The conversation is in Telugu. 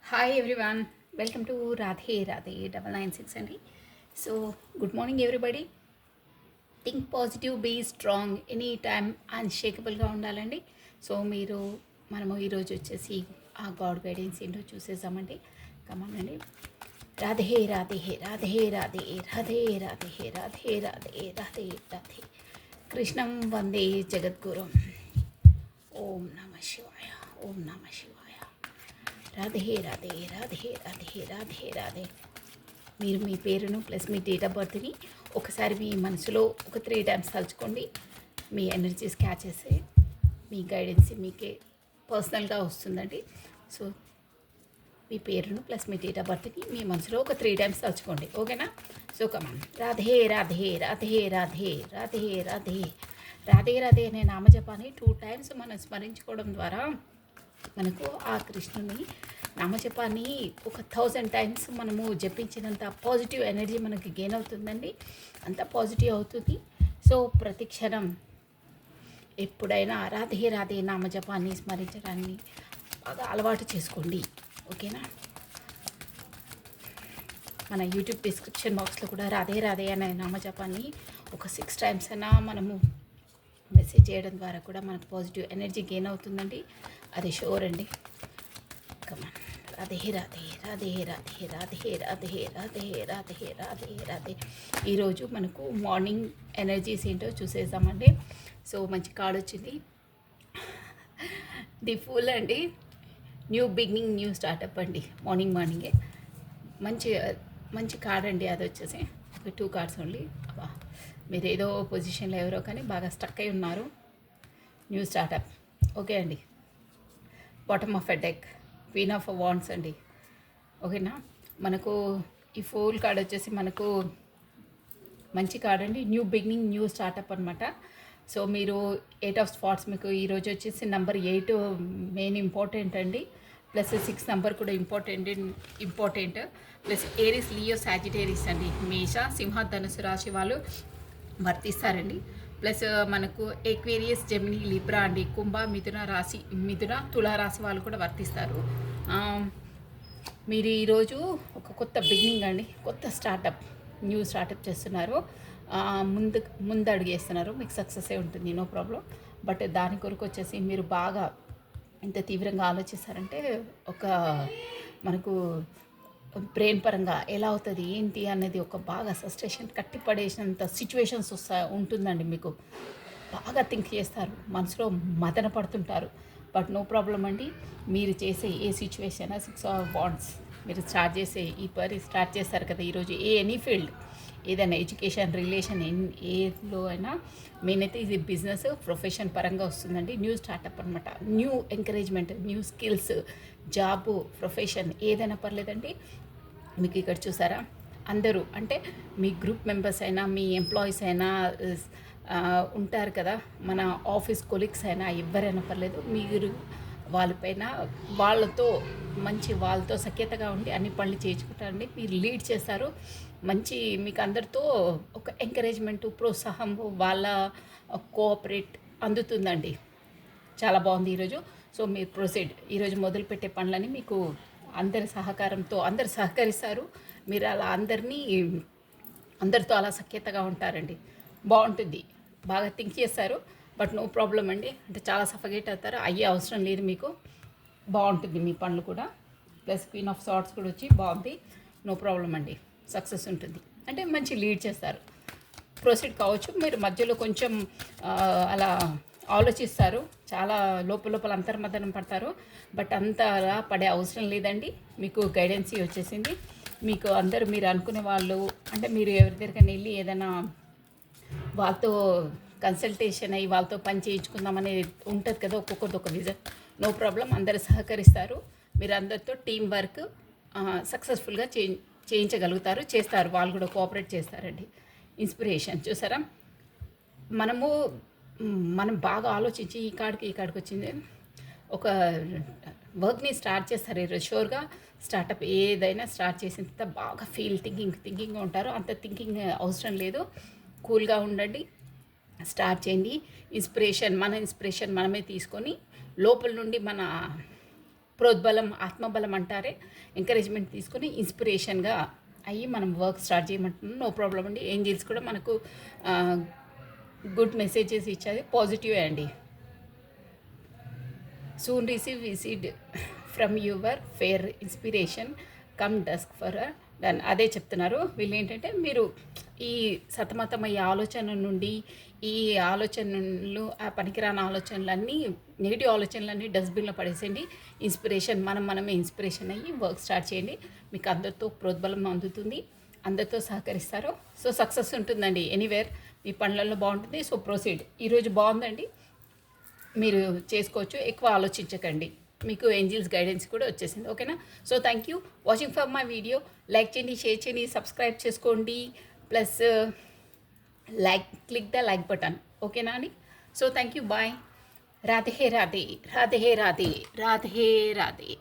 Hi everyone, welcome to Radhe Radhe 996 అండి. So good morning everybody. Think positive, be strong, any time అన్షేకబుల్గా ఉండాలండి. సో మనము ఈరోజు వచ్చేసి ఆ గాడ్ గైడెన్స్ ఏంటో చూసేసామండి. కమానండి. రాధే రాధే రాధే రాధే రాధే రాధే రాధే రాధే రాధే రాధే కృష్ణం వందే జగద్గురం. ఓం నమ శివాయ, ఓం నమ శివాయ. రాధే రాధే రాధే రాధే రాధే రాధే. మీరు మీ పేరును ప్లస్ మీ డేట్ ఆఫ్ బర్త్ని ఒకసారి మీ మనసులో ఒక 3 టైమ్స్ తలుచుకోండి. మీ ఎనర్జీస్ క్యాచ్ చేసి మీ గైడెన్స్ మీకే పర్సనల్గా వస్తుందండి. సో మీ పేరును ప్లస్ మీ డేట్ ఆఫ్ బర్త్ని మీ మనసులో ఒక 3 టైమ్స్ తలుచుకోండి. ఓకేనా? So come on. రాధే రాధే రాధే రాధే రాధే రాధే రాధే రాధే అనే నామజపాన్ని 2 టైమ్స్ మనం స్మరించుకోవడం ద్వారా మనకు ఆ కృష్ణుని నామజపాన్ని ఒక 1000 టైమ్స్ మనము జపించినంత పాజిటివ్ ఎనర్జీ మనకి గెయిన్ అవుతుందండి. అంత పాజిటివ్ అవుతుంది. సో ప్రతి క్షణం ఎప్పుడైనా రాధే రాధే నామజపాన్ని స్మరించడాన్ని బాగా అలవాటు చేసుకోండి. ఓకేనా? మన యూట్యూబ్ డిస్క్రిప్షన్ బాక్స్లో కూడా రాధే రాధే అనే నామజపాన్ని ఒక 6 టైమ్స్ అయినా మనము మెసేజ్ చేయడం ద్వారా కూడా మనకు పాజిటివ్ ఎనర్జీ గెయిన్ అవుతుందండి. అది షోర్ అండి. కమాన్. రాధే రాధే రాధే రాధే రాధే రాధే రాధే రాధే రాధే రాధే. ఈరోజు మనకు మార్నింగ్ ఎనర్జీస్ ఏంటో చూసేద్దామండి. సో మంచి కార్డ్ వచ్చింది, ది ఫూల్ అండి. న్యూ బిగినింగ్, న్యూ స్టార్టప్ అండి. మార్నింగే మంచి మంచి కార్డ్ అండి. అది వచ్చేసి 2 కార్డ్స్ ఓన్లీ. అబ్బా, మీరు ఏదో పొజిషన్లో ఎవరో కానీ బాగా స్టక్ అయి ఉన్నారు. New startup. ఓకే అండి. Bottom of a deck, queen of wands అండి. ఓకేనా? మనకు ఈ ఫోల్ కార్డ్ వచ్చేసి మనకు మంచి కార్డ్ అండి. న్యూ బిగినింగ్, న్యూ స్టార్టప్ అనమాట. సో మీరు 8 ఆఫ్ స్పాట్స్ మీకు ఈరోజు వచ్చేసి నెంబర్ 8 మెయిన్ ఇంపార్టెంట్ అండి. ప్లస్ 6 నెంబర్ కూడా important. Plus Aries, Leo, Sagittarius అండి. మేష, సింహ, ధనుసు రాశి వాళ్ళు వర్తిస్తారండి. ప్లస్ మనకు ఎక్వేరియస్, జెమిని, లిబ్రా అండి. కుంభ, మిథున, తులారాశి వాళ్ళు కూడా వర్తిస్తారు. మీరు ఈరోజు ఒక కొత్త బిగినింగ్ అండి, కొత్త స్టార్టప్, న్యూ స్టార్టప్ చేస్తున్నారు. ముందు అడుగేస్తున్నారు. మీకు సక్సెస్ ఉంటుంది, నో ప్రాబ్లం. బట్ దాని కొరకు వచ్చేసి మీరు బాగా ఎంత తీవ్రంగా ఆలోచిస్తారంటే ఒక మనకు బ్రెయిన్ పరంగా ఎలా అవుతుంది ఏంటి అనేది ఒక బాగా సస్టేషన్ కట్టిపడేసినంత సిచ్యువేషన్స్ ఉంటుందండి. మీకు బాగా థింక్ చేస్తారు, మనసులో మదన పడుతుంటారు. బట్ నో ప్రాబ్లం అండి. మీరు చేసే ఏ సిచ్యువేషన్ 6 ఆఫ్ వాండ్స్ మీరు స్టార్ట్ చేస్తారు కదా ఈరోజు. ఎనీ ఫీల్డ్, ఏదైనా ఎడ్యుకేషన్, రిలేషన్, ఏలో అయినా మెయిన్ అయితే ఇది బిజినెస్ ప్రొఫెషన్ పరంగా వస్తుందండి. న్యూ స్టార్టప్ అనమాట. New encouragement, new skills, job, profession ఏదైనా పర్లేదండి. మీకు ఇక్కడ చూసారా, అందరూ అంటే మీ గ్రూప్ మెంబర్స్ అయినా, మీ ఎంప్లాయీస్ అయినా ఉంటారు కదా, మన ఆఫీస్ కొలీగ్స్ అయినా, ఎవరైనా పర్లేదు, మీరు వాళ్ళతో సఖ్యతగా ఉండి అన్ని పనులు చేయించుకుంటారండి. మీరు లీడ్ చేస్తారు. మీకు అందరితో ఒక ఎంకరేజ్మెంటు, ప్రోత్సాహం, వాళ్ళ కోఆపరేట్ అందుతుందండి. చాలా బాగుంది ఈరోజు. సో మీరు ప్రొసీడ్. ఈరోజు మొదలుపెట్టే పనులని మీకు అందరి సహకారంతో అందరు సహకరిస్తారు. మీరు అలా అందరితో అలా సఖ్యతగా ఉంటారండి. బాగుంటుంది. బాగా థింక్ చేస్తారు. బట్ నో ప్రాబ్లం అండి. అంటే చాలా సఫకేట్ అవుతారు, అయ్యే అవసరం లేదు మీకు. బాగుంటుంది మీ పనులు కూడా. ప్లస్ క్వీన్ ఆఫ్ సార్ట్స్ కూడా వచ్చి బాగుంది. నో ప్రాబ్లం అండి. సక్సెస్ ఉంటుంది. అంటే మంచి లీడ్ చేస్తారు. ప్రొసీడ్ కావచ్చు. మీరు మధ్యలో కొంచెం అలా ఆలోచిస్తారు, చాలా లోపల అంతర్మదనం పడతారు. బట్ అంతలా పడే అవసరం లేదండి. మీకు గైడెన్సీ వచ్చేసింది. మీకు మీరు అనుకునే వాళ్ళు అంటే మీరు ఎవరి దగ్గరికి వెళ్ళి ఏదైనా వాళ్ళతో కన్సల్టేషన్ అయ్యి వాళ్ళతో పని చేయించుకుందామనేది ఉంటుంది కదా, ఒక్కొక్కరిది ఒక విజన్. No problem. అందరు సహకరిస్తారు. మీరు అందరితో టీం వర్క్ సక్సెస్ఫుల్గా చేయించగలుగుతారు, చేస్తారు. వాళ్ళు కూడా కోఆపరేట్ చేస్తారండి. ఇన్స్పిరేషన్ చూసారా, మనం బాగా ఆలోచించి ఈ కాడికి వచ్చింది. ఒక వర్క్ని స్టార్ట్ చేస్తారు ఈరోజు. షూర్గా స్టార్టప్ ఏదైనా స్టార్ట్ చేసిన తర్వాత బాగా థింకింగ్గా ఉంటారు. అంత థింకింగ్ అవసరం లేదు. కూల్గా ఉండండి, స్టార్ట్ చేయండి. ఇన్స్పిరేషన్ మనమే తీసుకొని లోపల నుండి మన ప్రోద్బలం ఆత్మబలం అంటారే, ఎంకరేజ్మెంట్ తీసుకొని ఇన్స్పిరేషన్గా అయ్యి మనం వర్క్ స్టార్ట్ చేయమంటున్నాం. నో ప్రాబ్లం అండి. ఏంజిల్స్ కూడా మనకు గుడ్ మెసేజెస్ ఇచ్చేది పాజిటివే అండి. Soon receive visit from your fair inspiration come dusk for done. అదే చెప్తున్నారు వీళ్ళు. ఏంటంటే మీరు ఈ సతమతమయ్యే ఆలోచన నుండి, ఈ ఆలోచనలు, ఆ పనికిరాని ఆలోచనలన్నీ, నెగిటివ్ ఆలోచనలన్నీ డస్ట్బిన్లో పడేసేయండి. ఇన్స్పిరేషన్ మనమే ఇన్స్పిరేషన్ అయ్యి వర్క్ స్టార్ట్ చేయండి. మీకు అందరితో ప్రోద్బలం అందుతుంది, అందరితో సహకరిస్తారు. సో సక్సెస్ ఉంటుందండి. ఎనీవేర్ మీ పనులలో బాగుంటుంది. So proceed. ఈరోజు బాగుందండి, మీరు చేసుకోవచ్చు. ఎక్కువ ఆలోచించకండి, మీకు ఏంజిల్స్ గైడెన్స్ కూడా వచ్చేసింది. ఓకేనా? So thank you watching for my video. Like చేయండి, షేర్ చేయండి, సబ్స్క్రైబ్ చేసుకోండి, plus click the like button. ఓకేనా అండి? So thank you, bye. Radhe Radhe, Radhe Radhe, Radhe Radhe.